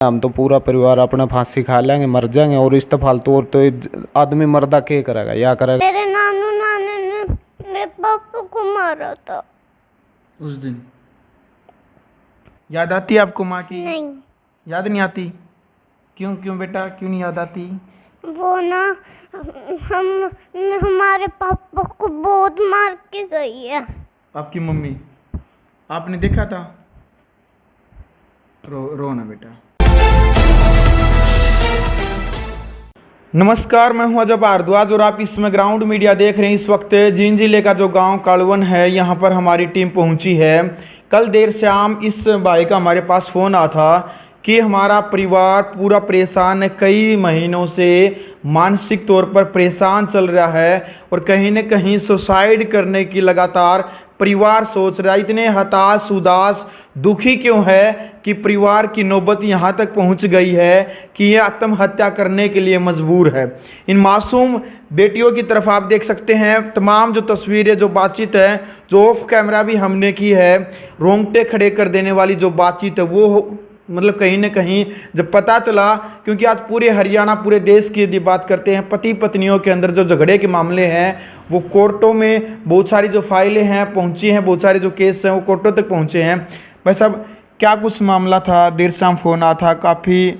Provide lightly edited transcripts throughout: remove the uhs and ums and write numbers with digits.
हम तो पूरा परिवार अपना फांसी खा लेंगे, मर जाएंगे। और इस फालतू और तो आदमी मर्दा क्या करेगा, या करेगा। मेरे नानू नाने ने मेरे पापा को मारा था उस दिन। याद आती है आपको माँ की? नहीं, याद नहीं आती? क्यों क्यों बेटा, क्यों नहीं याद आती? वो ना हम हमारे पापा को बहुत मार के गई है। आपकी मम्मी, आपने देखा था? रो ना बेटा। नमस्कार, मैं हूं अजब भारद्वाज और आप इसमें ग्राउंड मीडिया देख रहे हैं। इस वक्त जींद जिले का जो गांव कालवन है, यहां पर हमारी टीम पहुंची है। कल देर शाम इस भाई का हमारे पास फ़ोन आया था कि हमारा परिवार पूरा परेशान है, कई महीनों से मानसिक तौर पर परेशान चल रहा है और कहीं न कहीं सुसाइड करने की लगातार परिवार सोच रहा है। इतने हताश, उदास, दुखी क्यों है कि परिवार की नौबत यहाँ तक पहुँच गई है कि ये आत्महत्या करने के लिए मजबूर है। इन मासूम बेटियों की तरफ आप देख सकते हैं। तमाम जो तस्वीरें, जो बातचीत है, जो ऑफ कैमरा भी हमने की है, रोंगटे खड़े कर देने वाली जो बातचीत है, वो मतलब कहीं न कहीं जब पता चला, क्योंकि आज पूरे हरियाणा, पूरे देश की यदि बात करते हैं, पति पत्नियों के अंदर जो झगड़े के मामले हैं वो कोर्टों में बहुत सारी जो फाइलें हैं पहुंची हैं, बहुत सारे जो केस हैं वो कोर्टों तक पहुंचे हैं। भाई साहब, क्या कुछ मामला था? देर शाम फ़ोन आया था, काफ़ी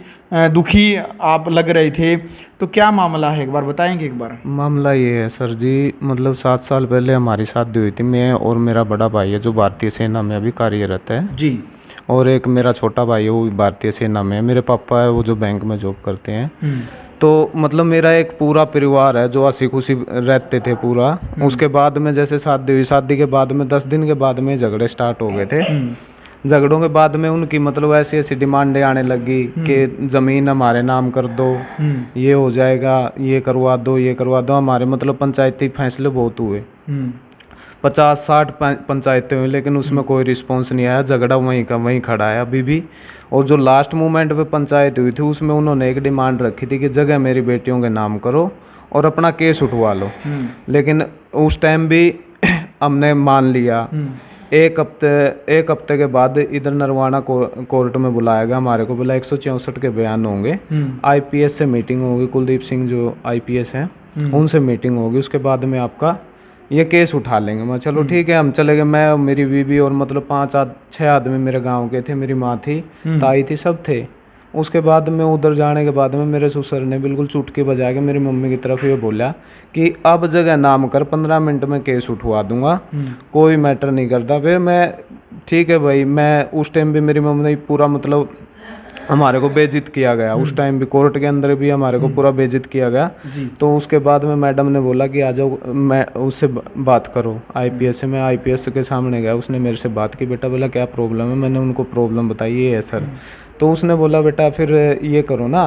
दुखी आप लग रहे थे, तो क्या मामला है, एक बार बताएंगे? एक बार मामला ये है सर जी, मतलब 7 साल पहले हमारी शादी हुई थी। मैं और मेरा बड़ा भाई है जो भारतीय सेना में अभी कार्यरत है जी, और एक मेरा छोटा भाई है वो भी भारतीय सेना में है। मेरे पापा है वो जो बैंक में जॉब करते हैं। तो मतलब मेरा एक पूरा परिवार है जो हंसी खुशी रहते थे पूरा। उसके बाद में जैसे शादी हुई, शादी के बाद में 10 दिन के बाद में झगड़े स्टार्ट हो गए थे। झगड़ों के बाद में उनकी मतलब ऐसी ऐसी डिमांडें आने लगी कि ज़मीन हमारे नाम कर दो, ये हो जाएगा, ये करवा दो, ये करवा दो। हमारे मतलब पंचायती फैसले बहुत हुए, 50-60 पंचायतें हुई, लेकिन उसमें कोई रिस्पॉन्स नहीं आया। झगड़ा वहीं का वहीं खड़ा है अभी भी। और जो लास्ट मोमेंट पे पंचायत हुई थी उसमें उन्होंने एक डिमांड रखी थी कि जगह मेरी बेटियों के नाम करो और अपना केस उठवा लो। लेकिन उस टाइम भी हमने मान लिया। एक हफ्ते के बाद इधर नरवाना कोर्ट में बुलाया गया हमारे को। बोला 164 के बयान होंगे, आईपीएस से मीटिंग होगी, कुलदीप सिंह जो आईपीएस हैं उनसे मीटिंग होगी, उसके बाद में आपका ये केस उठा लेंगे। मैं चलो ठीक है। हम चले गए, मैं और मेरी बीवी और मतलब 5-6 आदमी मेरे गांव के थे, मेरी माँ थी, ताई थी, सब थे। उसके बाद में उधर जाने के बाद में मेरे ससुर ने बिल्कुल चुटकी बजा के मेरी मम्मी की तरफ ये बोला कि अब जगह नाम कर, 15 मिनट में केस उठवा दूंगा, कोई मैटर नहीं करता। फिर मैं ठीक है भाई, मैं उस टाइम भी मेरी मम्मी ने पूरा मतलब हमारे को बेइज्जत किया गया। उस टाइम भी कोर्ट के अंदर भी हमारे को पूरा बेइज्जत किया गया। तो उसके बाद में मैडम ने बोला कि आ जाओ, मैं उससे बात करो आईपीएस से। मैं आईपीएस के सामने गया, उसने मेरे से बात की। बेटा बोला क्या प्रॉब्लम है? मैंने उनको प्रॉब्लम बताई, ये है सर। तो उसने बोला बेटा फिर ये करो ना,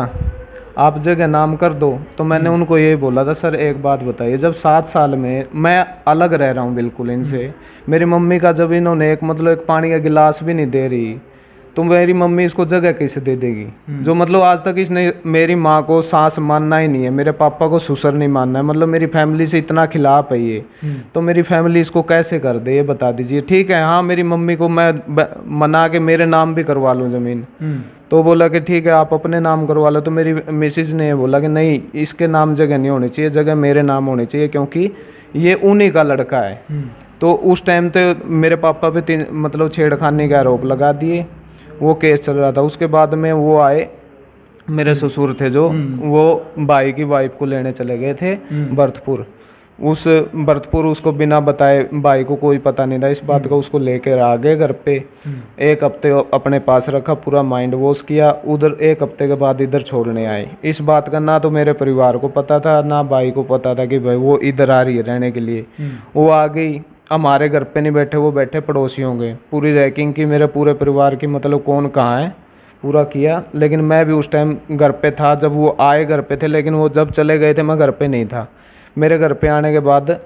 आप जगह नाम कर दो। तो मैंने उनको ये बोला था सर एक बात बताइए, जब 7 साल में मैं अलग रह रहा हूँ बिल्कुल इनसे, मेरी मम्मी का जब इन्होंने एक पानी का गिलास भी नहीं दे रही, तो मेरी मम्मी इसको जगह कैसे दे देगी? जो मतलब आज तक इसने मेरी माँ को सास मानना ही नहीं है, मेरे पापा को ससुर नहीं मानना है, मतलब मेरी फैमिली से इतना खिलाफ है ये। तो मेरी फैमिली इसको कैसे कर दे, ये बता दीजिए। ठीक है, हाँ मेरी मम्मी को मैं मना के मेरे नाम भी करवा लूँ ज़मीन। तो बोला कि ठीक है आप अपने नाम करवा लो। तो मेरी मिसेज ने बोला कि नहीं, इसके नाम जगह नहीं होनी चाहिए, जगह मेरे नाम होनी चाहिए, क्योंकि ये उन्हीं का लड़का है। तो उस टाइम तो मेरे पापा पे मतलब छेड़खानी का आरोप लगा दिए, वो केस चल रहा था। उसके बाद में वो आए, मेरे ससुर थे जो, वो भाई की वाइफ को लेने चले गए थे भरतपुर। उस भरतपुर उसको बिना बताए, भाई को कोई पता नहीं था इस बात का, उसको लेकर आ गए घर पे। 1 हफ्ते अपने पास रखा, पूरा माइंड वॉश किया। उधर 1 हफ्ते के बाद इधर छोड़ने आए। इस बात का ना तो मेरे परिवार को पता था, ना भाई को पता था कि भाई वो इधर आ रही है रहने के लिए। वो आ गई, हमारे घर पे नहीं बैठे, वो बैठे पड़ोसियों के। पूरी रैकिंग की मेरे पूरे परिवार की, मतलब कौन कहाँ है पूरा किया। लेकिन मैं भी उस टाइम घर पे था, जब वो आए घर पे थे, लेकिन वो जब चले गए थे मैं घर पे नहीं था। मेरे घर पे आने के बाद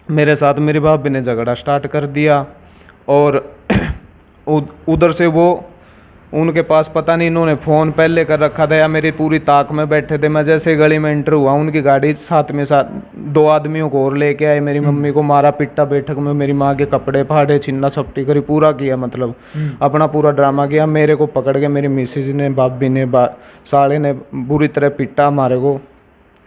मेरे साथ मेरी भाभी ने झगड़ा स्टार्ट कर दिया और उधर से वो उनके पास पता नहीं इन्होंने फ़ोन पहले कर रखा था या मेरी पूरी ताक में बैठे थे। मैं जैसे गली में एंटर हुआ उनकी गाड़ी साथ में साथ 2 आदमियों को और लेके आए, मेरी मम्मी को मारा पिट्टा, बैठक में मेरी माँ के कपड़े फाड़े, छिन्ना छपटी करी, पूरा किया, मतलब अपना पूरा ड्रामा किया। मेरे को पकड़ के मेरी मिसेज ने, भाभी ने, साले ने बुरी तरह पिट्टा हमारे को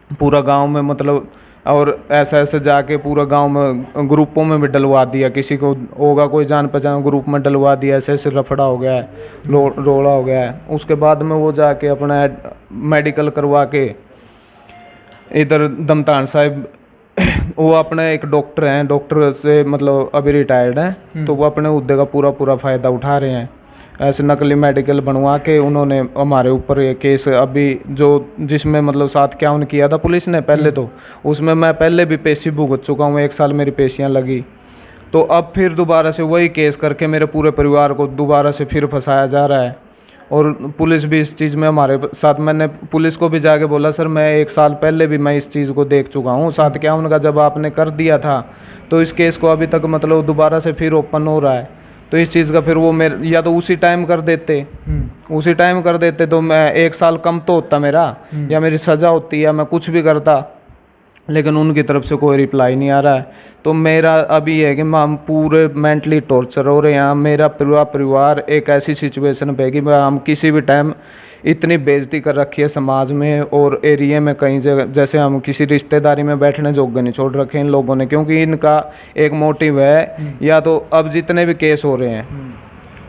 पूरा गाँव में, मतलब और ऐसे ऐसे जाके पूरा गांव में ग्रुपों में भी डलवा दिया, किसी को होगा कोई जान पहचान ग्रुप में डलवा दिया, ऐसे ऐसे रफड़ा हो गया है, रोड़ा हो गया है। उसके बाद में वो जाके अपना मेडिकल करवा के इधर दमतान साहिब वो अपने एक डॉक्टर हैं, डॉक्टर से मतलब अभी रिटायर्ड हैं, तो वो अपने हुद्दे का पूरा पूरा फ़ायदा उठा रहे हैं। ऐसे नकली मेडिकल बनवा के उन्होंने हमारे ऊपर ये केस अभी जो जिसमें मतलब 7 क्या किया था पुलिस ने पहले, तो उसमें मैं पहले भी पेशी भुगत चुका हूँ, 1 साल मेरी पेशियाँ लगी। तो अब फिर दोबारा से वही केस करके मेरे पूरे परिवार को दोबारा से फिर फंसाया जा रहा है। और पुलिस भी इस चीज़ में हमारे साथ, मैंने पुलिस को भी जाके बोला सर मैं 1 साल पहले भी मैं इस चीज़ को देख चुका हूँ, 7 क्या उनका जब आपने कर दिया था तो इस केस को अभी तक मतलब दोबारा से फिर ओपन हो रहा है। तो इस चीज़ का फिर वो मेरे या तो उसी टाइम कर देते तो मैं 1 साल कम तो होता मेरा, या मेरी सज़ा होती, या मैं कुछ भी करता, लेकिन उनकी तरफ से कोई रिप्लाई नहीं आ रहा है। तो मेरा अभी है कि हम पूरे मेंटली टॉर्चर हो रहे हैं। मेरा पूरा परिवार एक ऐसी सिचुएशन पे है कि हम किसी भी टाइम इतनी बेइज्जती कर रखी है समाज में और एरिया में, कहीं जगह जैसे हम किसी रिश्तेदारी में बैठने जोग्य नहीं छोड़ रखे इन लोगों ने, क्योंकि इनका एक मोटिव है, या तो अब जितने भी केस हो रहे हैं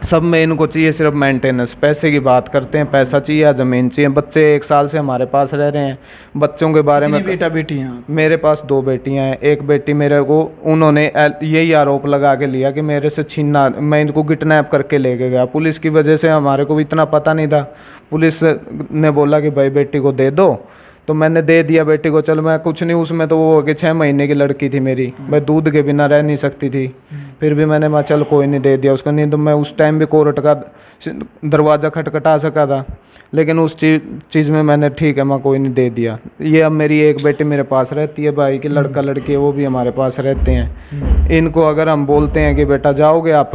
सब में इनको चाहिए सिर्फ मेंटेनेंस, पैसे की बात करते हैं, पैसा चाहिए या ज़मीन चाहिए। बच्चे 1 साल से हमारे पास रह रहे हैं, बच्चों के बारे में बेटा बेटी हैं? मेरे पास 2 बेटियां हैं, एक बेटी मेरे को उन्होंने यही आरोप लगा के लिया कि मेरे से छीना, मैं इनको किडनैप करके लेके गया। पुलिस की वजह से हमारे को भी इतना पता नहीं था, पुलिस ने बोला कि भाई बेटी को दे दो, तो मैंने दे दिया बेटी को। चल मैं कुछ नहीं, उसमें तो वो कि 6 महीने की लड़की थी मेरी, मैं दूध के बिना रह नहीं सकती थी, फिर भी मैंने चल कोई नहीं, दे दिया उसको। नहीं तो मैं उस टाइम भी कोर्ट का दरवाज़ा खटखटा सका था, लेकिन उस चीज़ में मैंने ठीक है मैं कोई नहीं, दे दिया। ये अब मेरी एक बेटी मेरे पास रहती है, भाई की लड़का लड़की है वो भी हमारे पास रहते हैं। इनको अगर हम बोलते हैं कि बेटा जाओगे आप,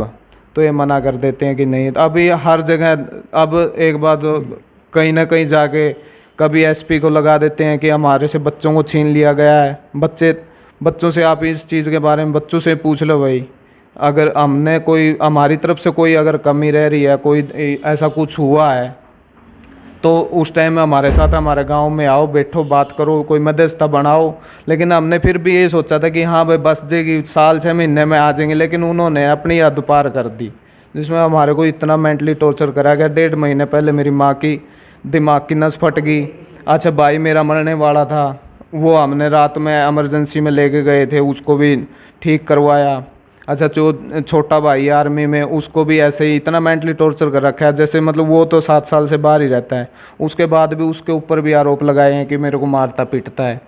तो ये मना कर देते हैं कि नहीं। अभी हर जगह अब एक बात कहीं ना कहीं जाके कभी एसपी को लगा देते हैं कि हमारे से बच्चों को छीन लिया गया है। बच्चों से आप इस चीज़ के बारे में बच्चों से पूछ लो भाई, अगर हमने कोई हमारी तरफ से कोई अगर कमी रह रही है, कोई ऐसा कुछ हुआ है, तो उस टाइम में हमारे साथ हमारे गांव में आओ, बैठो, बात करो, कोई मध्यस्थता बनाओ। लेकिन हमने फिर भी ये सोचा था कि हाँ भाई बस जाएगी, साल 6 महीने में आ जाएंगे, लेकिन उन्होंने अपनी हद पार कर दी, जिसमें हमारे को इतना मेंटली टॉर्चर करा गया। 1.5 महीने पहले मेरी माँ की दिमाग की नस फट गई। अच्छा भाई मेरा मरने वाला था, वो हमने रात में इमरजेंसी में लेके गए थे, उसको भी ठीक करवाया। अच्छा जो छोटा भाई आर्मी में, उसको भी ऐसे ही इतना मेंटली टॉर्चर कर रखा है, जैसे मतलब वो तो 7 साल से बाहर ही रहता है, उसके बाद भी उसके ऊपर भी आरोप लगाए हैं कि मेरे को मारता पीटता है।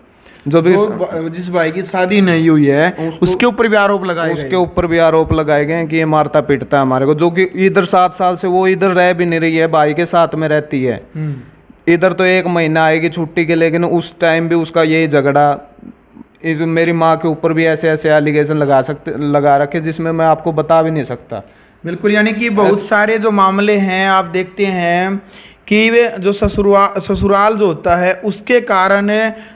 जो जिस भाई की शादी नहीं हुई है उसके ऊपर भी आरोप लगाए उसके ऊपर भी आरोप लगाए गए हैं कि ये मारता पीटता है हमारे को, जो कि इधर 7 साल से वो इधर रह भी नहीं रही है, भाई के साथ में रहती है। इधर तो 1 महीना आएगी छुट्टी के, लेकिन उस टाइम भी उसका यही झगड़ा, मेरी माँ के ऊपर भी ऐसे ऐसे एलिगेशन लगा रखे जिसमें मैं आपको बता भी नहीं सकता। बिल्कुल, यानी कि बहुत सारे जो मामले हैं आप देखते हैं कि वे जो ससुराल जो होता है उसके कारण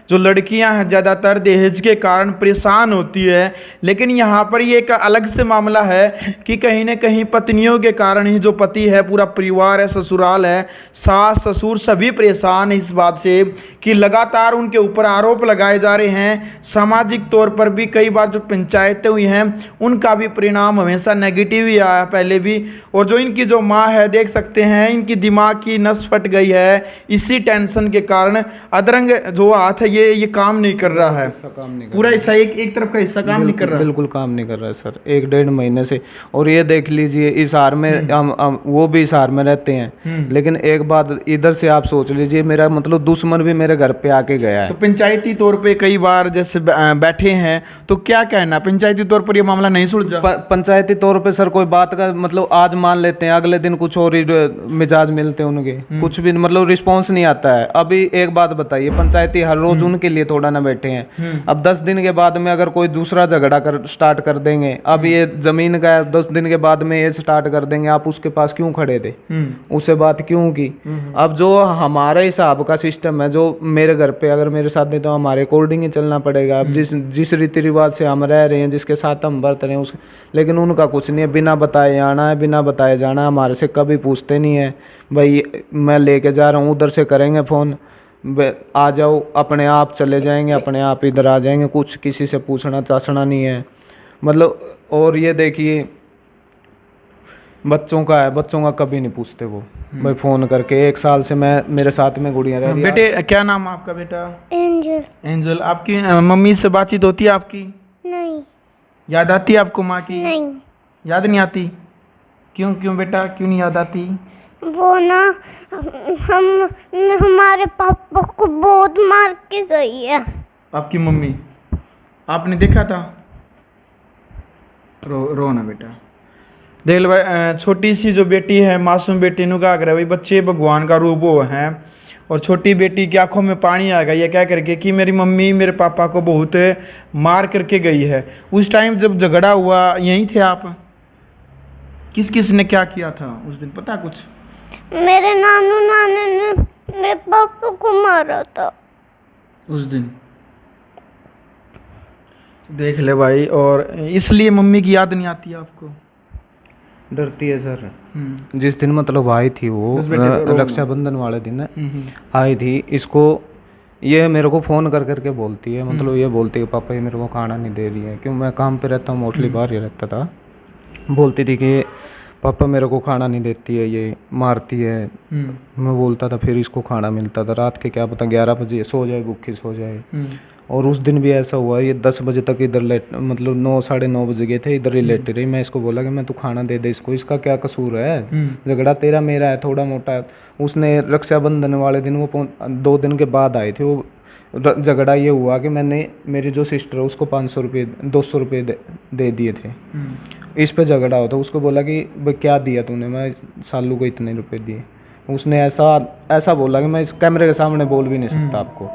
जो लड़कियां हैं ज़्यादातर दहेज के कारण परेशान होती है। लेकिन यहाँ पर ये एक अलग से मामला है कि कहीं न कहीं पत्नियों के कारण ही जो पति है, पूरा परिवार है, ससुराल है, सास ससुर सभी परेशान है इस बात से कि लगातार उनके ऊपर आरोप लगाए जा रहे हैं। सामाजिक तौर पर भी कई बार जो पंचायतें हुई हैं उनका भी परिणाम हमेशा नेगेटिव ही आया पहले भी। और जो इनकी जो माँ है देख सकते हैं, इनकी दिमाग की नस फट गई है इसी टेंशन के कारण। अधरंग जो हाथ है ये काम नहीं कर रहा है, पूरा हिस्सा एक तरफ का हिस्सा काम नहीं कर रहा है, बिल्कुल काम नहीं कर रहा है सर, 1-1.5 महीने से। और ये देख लीजिए इस हार में वो भी इस हार में रहते हैं, लेकिन एक बात इधर से आप सोच लीजिए, मेरा मतलब दुश्मन भी मेरे घर पे आके गया है। तो पंचायती तौर पे कई बार जैसे बैठे हैं तो क्या कहना, पंचायती तौर पर ये मामला नहीं सुलझा? पंचायती तौर पे सर कोई बात का मतलब आज मान लेते हैं, अगले दिन कुछ और ही मिजाज मिलते हैं उनके। कुछ भी मतलब रिस्पांस नहीं आता है। अभी एक बात बताइए, पंचायती हर रोज उनके लिए थोड़ा ना बैठे हैं। अब 10 दिन के बाद में अगर कोई दूसरा झगड़ा स्टार्ट कर देंगे, अब ये जमीन का है, 10 दिन के बाद में ये स्टार्ट कर देंगे, आप उसके पास क्यों खड़े थे, उससे बात क्यों की। अब जो हमारे हिसाब का सिस्टम है, जो मेरे घर पे अगर मेरे साथ नहीं तो हमारे अकॉर्डिंग ही चलना पड़ेगा। अब जिस रीति रिवाज से हम रह रहे हैं, जिसके साथ हम बरत रहे हैं उसके, लेकिन उनका कुछ नहीं है, बिना बताए आना है, बिना बताए जाना है, हमारे से कभी पूछते नहीं है भाई मैं लेके जा रहा हूँ, उधर से करेंगे फ़ोन आ जाओ, अपने आप चले जाएंगे, अपने आप इधर आ जाएंगे, कुछ किसी से पूछना चाचना नहीं है मतलब। और ये देखिए बच्चों का है, बच्चों का कभी नहीं पूछते वो भाई फ़ोन करके। 1 साल से मैं मेरे साथ में गुड़िया रह रही है। बेटे क्या नाम है आपका बेटा? एंजल। एंजल। आपकी मम्मी से बातचीत होती है आपकी? नहीं। याद आती है आपको माँ की? नहीं। याद नहीं आती? क्यों क्यों बेटा, क्यों नहीं याद आती? वो ना हम हमारे पापा को बहुत मार के गई है। आपकी मम्मी आपने देखा था? रो ना बेटा। देख लो भाई, छोटी सी जो बेटी है, मासूम बेटी नु क्या करे भाई, बच्चे भगवान का रूप वो हैं। और छोटी बेटी की आंखों में पानी आ गया ये कह करके कि मेरी मम्मी मेरे पापा को बहुत मार करके गई है। उस टाइम जब झगड़ा हुआ यहीं थे आप? किस किस ने क्या किया था उस दिन, पता कुछ? मेरे नानू नाने ने मेरे पापा को मारा था उस दिन। देख ले भाई, और इसलिए मम्मी की याद नहीं आती आपको? डरती है सर। जिस दिन मतलब आई थी वो रक्षाबंधन वाले दिन आई थी, इसको ये मेरे को फ़ोन कर करके बोलती है, मतलब ये बोलती है पापा ये मेरे को खाना नहीं दे रही है, क्यों मैं काम पे रहता हूँ, मोस्टली बाहर ही रहता था। बोलती थी कि पापा मेरे को खाना नहीं देती है, ये मारती है। मैं बोलता था, फिर इसको खाना मिलता था रात के, क्या पता 11 बजे सो जाए, भूखी सो जाए। और उस दिन भी ऐसा हुआ, ये 10 बजे तक इधर मतलब 9 साढ़े 9 बजे गए थे, इधर ही लेटी रही। मैं इसको बोला कि मैं तू खाना दे दे इसको, इसका क्या कसूर है, झगड़ा तेरा मेरा है थोड़ा मोटा। उसने रक्षाबंधन वाले दिन वो 2 दिन के बाद आए थे, वो झगड़ा ये हुआ कि मैंने मेरी जो सिस्टर है उसको 500 रुपये 200 रुपये दे दिए थे। इस पे झगड़ा होता, उसको बोला कि भाई क्या दिया तूने, मैं सालू को इतने रुपए दिए। उसने ऐसा बोला कि मैं इस कैमरे के सामने बोल भी नहीं सकता आपको,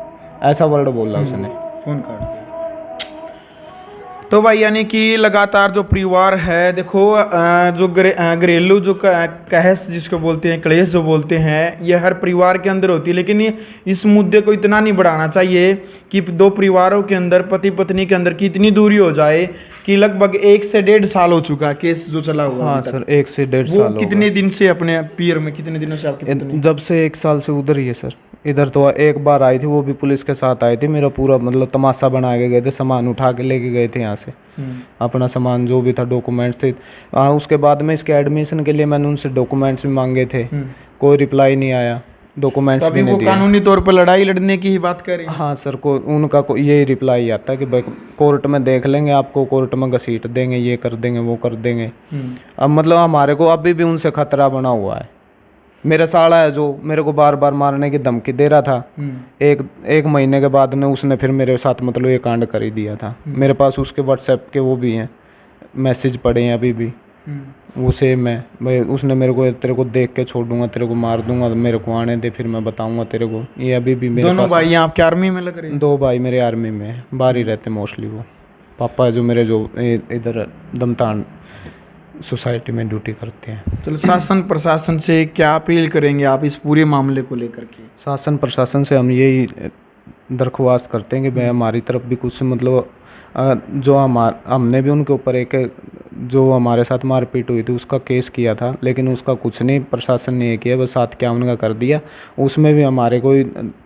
ऐसा वर्ड बोला उसने। फोन कर। तो भाई यानी कि लगातार जो परिवार है, देखो जो घरेलू जो कहस जिसको बोलते हैं, क्लेश जो बोलते हैं, ये हर परिवार के अंदर होती है। लेकिन इस मुद्दे को इतना नहीं बढ़ाना चाहिए कि 2 परिवारों के अंदर, पति पत्नी के अंदर की इतनी दूरी हो जाए कि लगभग 1 से 1.5 साल हो चुका केस जो चला हुआ। हाँ सर, 1 से 1.5 साल। कितने दिन से अपने पीर में, कितने दिनों से आपकी पत्नी? जब से 1 साल से उधर ही है सर। इधर तो एक बार आई थी, वो भी पुलिस के साथ आई थी, मेरा पूरा मतलब तमाशा बना के गए थे, सामान उठा के लेके गए थे यहाँ से, अपना सामान जो भी था, डॉक्यूमेंट्स थे। उसके बाद में इसके एडमिशन के लिए मैंने उनसे डॉक्यूमेंट्स भी मांगे थे, कोई रिप्लाई नहीं आया, डॉक्यूमेंट्स भी नहीं दिए। कानूनी तौर पर लड़ाई लड़ने की ही बात करें? हाँ सर, उनका यही रिप्लाई आता है कि भाई कोर्ट में देख लेंगे, आपको कोर्ट में घसीट देंगे, ये कर देंगे, वो कर देंगे। अब मतलब हमारे को अभी भी उनसे खतरा बना हुआ है। मेरा साला है जो मेरे को बार बार मारने की धमकी दे रहा था, एक महीने के बाद में उसने फिर मेरे साथ मतलब ये कांड कर ही दिया था। मेरे पास उसके व्हाट्सएप के वो भी हैं, मैसेज पड़े हैं अभी भी, वो सेम है भाई। उसने मेरे को, तेरे को देख के छोड़ दूंगा, तेरे को मार दूंगा, मेरे को आने दे, फिर मैं बताऊंगा तेरे को। ये अभी भी मेरे दोनों भाई यहाँ आपके आर्मी में लग रहे हैं? 2 भाई मेरे आर्मी में है, बाहर ही रहते मोस्टली। वो पापा है जो मेरे, जो इधर दमतान सोसाइटी में ड्यूटी करते हैं। चलो, शासन प्रशासन से क्या अपील करेंगे आप इस पूरे मामले को लेकर के? शासन प्रशासन से हम यही दरख्वास्त करते हैं कि भाई हमारी तरफ भी कुछ मतलब जो हमने भी उनके ऊपर एक जो हमारे साथ मारपीट हुई थी उसका केस किया था, लेकिन उसका कुछ नहीं प्रशासन ने किया, बस 751 का कर दिया। उसमें भी हमारे को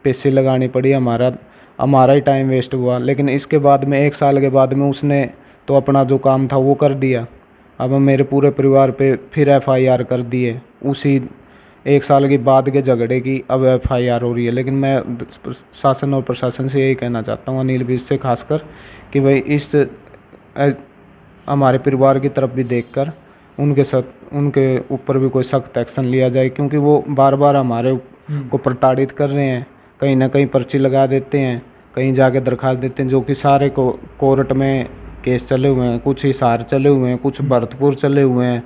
पैसे लगानी पड़ी, हमारा ही टाइम वेस्ट हुआ। लेकिन इसके बाद में 1 साल के बाद में उसने तो अपना जो काम था वो कर दिया। अब मेरे पूरे परिवार पे फिर FIR कर दिए, उसी 1 साल के बाद के झगड़े की अब FIR हो रही है। लेकिन मैं शासन और प्रशासन से यही कहना चाहता हूँ, अनिल भी इससे खासकर, कि भाई इस हमारे परिवार की तरफ भी देखकर उनके ऊपर भी कोई सख्त एक्शन लिया जाए, क्योंकि वो बार बार हमारे को प्रताड़ित कर रहे हैं। कहीं ना कहीं पर्ची लगा देते हैं, कहीं जाके दरखास्त देते हैं, जो कि सारे को कोर्ट में केस चले हुए हैं, कुछ हिसार चले हुए हैं, कुछ भरतपुर चले हुए हैं,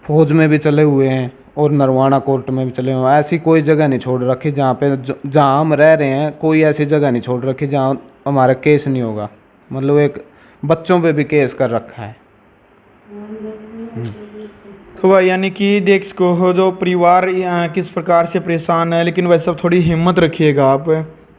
फौज में भी चले हुए हैं। और नरवाना कोर्ट में भी चले हुए। ऐसी कोई जगह नहीं छोड़ रखी जहाँ पे जहाँ हम रह रहे हैं, कोई ऐसी जगह नहीं छोड़ रखी जहाँ हमारा केस नहीं होगा। मतलब एक बच्चों पे भी केस कर रखा है। तो भाई यानी कि देख सको हो जो परिवार किस प्रकार से परेशान है, लेकिन वैसे थोड़ी हिम्मत रखिएगा आप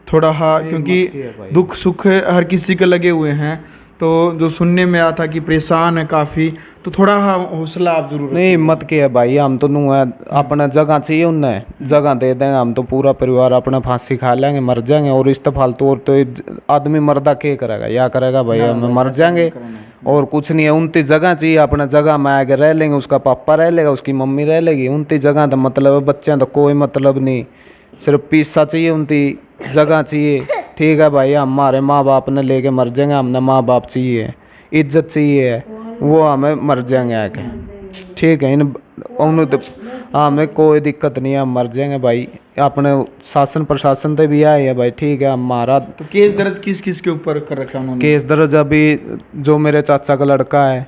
थोड़ा, हाँ, क्योंकि दुख सुख हर किसी के लगे हुए हैं। तो जो सुनने में आया था कि परेशान है काफ़ी, तो थोड़ा हौसला आप जरूर नहीं, हिम्मत की है भाई, हम तो नू है अपना जगह चाहिए, उन्हें जगह दे देंगे हम तो पूरा परिवार अपना फांसी खा लेंगे, मर जाएंगे। और इस फालतू और तो आदमी मर्दा क्या करेगा, या करेगा भाई हम मर जाएंगे और कुछ नहीं है। 29 जगह चाहिए, अपना जगह में आके रह लेंगे, उसका पापा रह लेगा, उसकी मम्मी रह लेगी। 29 जगह तो मतलब है, बच्चे तो कोई मतलब नहीं, सिर्फ पैसा चाहिए, 29 जगह चाहिए। ठीक है भाई, हमारे माँ बाप ने लेके मर जाएंगे, हमने माँ बाप चाहिए, इज्जत चाहिए, वो हमें मर जाएंगे आके। ठीक है, इन उन्हें तो हमें कोई दिक्कत नहीं है, हम मर जाएंगे भाई। अपने शासन प्रशासन से भी आए है भाई। ठीक है, हमारा तो केस दर्ज किस किस के ऊपर कर रखा है उन्होंने? केस दर्ज अभी जो मेरे चाचा का लड़का है,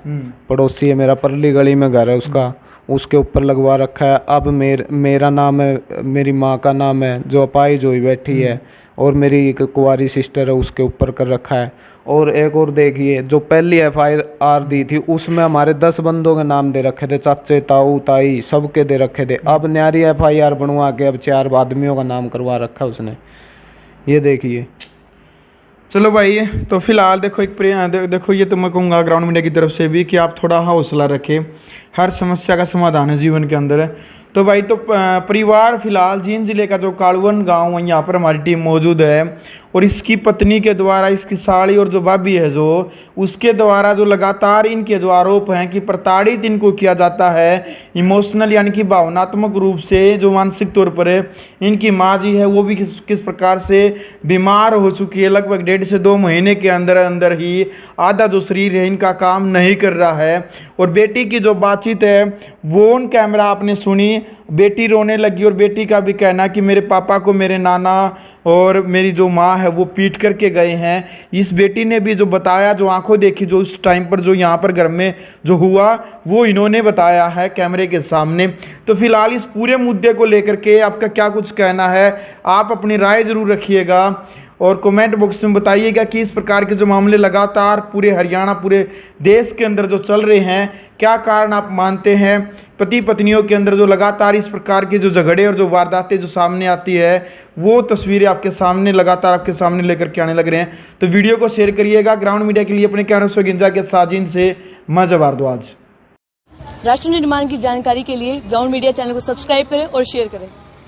पड़ोसी है मेरा, परली गली में घर है उसका, उसके ऊपर लगवा रखा है। अब मेरा नाम है, मेरी माँ का नाम है जो अपाहिज हुई बैठी है, और मेरी एक कुंवारी सिस्टर है उसके ऊपर कर रखा है। और एक और देखिए, जो पहली FIR दी थी उसमें हमारे 10 बंदों के नाम दे रखे थे, चाचे ताऊ ताई सबके दे रखे थे। अब न्यारी FIR बनवा के अब 4 आदमियों का नाम करवा रखा है उसने, ये देखिए। चलो भाई, तो फिलहाल देखो देखो ये तो मैं कहूँगा ग्राउंड मीडिया की तरफ से भी कि आप थोड़ा हौसला रखें, हर समस्या का समाधान है जीवन के अंदर। तो भाई, तो परिवार फिलहाल जींद जिले का जो कालवन गांव है, यहाँ पर हमारी टीम मौजूद है, और इसकी पत्नी के द्वारा, इसकी साड़ी और जो भाभी है जो, उसके द्वारा जो लगातार इनके जो आरोप हैं कि प्रताड़ित इनको किया जाता है इमोशनल यानी कि भावनात्मक रूप से, जो मानसिक तौर पर इनकी माँ जी है वो भी किस प्रकार से बीमार हो चुकी है। लगभग 1.5 से 2 महीने के अंदर अंदर ही आधा जो शरीर है इनका काम नहीं कर रहा है। और बेटी की जो बातचीत है वो ऑन कैमरा आपने सुनी, बेटी रोने लगी, और बेटी का भी कहना कि मेरे पापा को मेरे नाना और मेरी जो माँ है वो पीट करके गए हैं। इस बेटी ने भी जो बताया, जो आंखों देखी, जो उस टाइम पर जो यहाँ पर घर में जो हुआ वो इन्होंने बताया है कैमरे के सामने। तो फिलहाल इस पूरे मुद्दे को लेकर के आपका क्या कुछ कहना है, आप अपनी राय जरूर रखिएगा और कमेंट बॉक्स में बताइएगा कि इस प्रकार के जो मामले लगातार पूरे हरियाणा, पूरे देश के अंदर जो चल रहे हैं, क्या कारण आप मानते हैं पति पत्नियों के अंदर जो लगातार इस प्रकार के जो झगड़े और जो वारदातें जो सामने आती है, वो तस्वीरें आपके सामने लगातार आपके सामने लेकर के आने लग रहे हैं। तो वीडियो को शेयर करिएगा। ग्राउंड मीडिया के लिए अपने कैमरा से गिंजा के साजिन से मैं जवारद्वाज। राष्ट्र निर्माण की जानकारी के लिए ग्राउंड मीडिया चैनल को सब्सक्राइब करें और शेयर करें।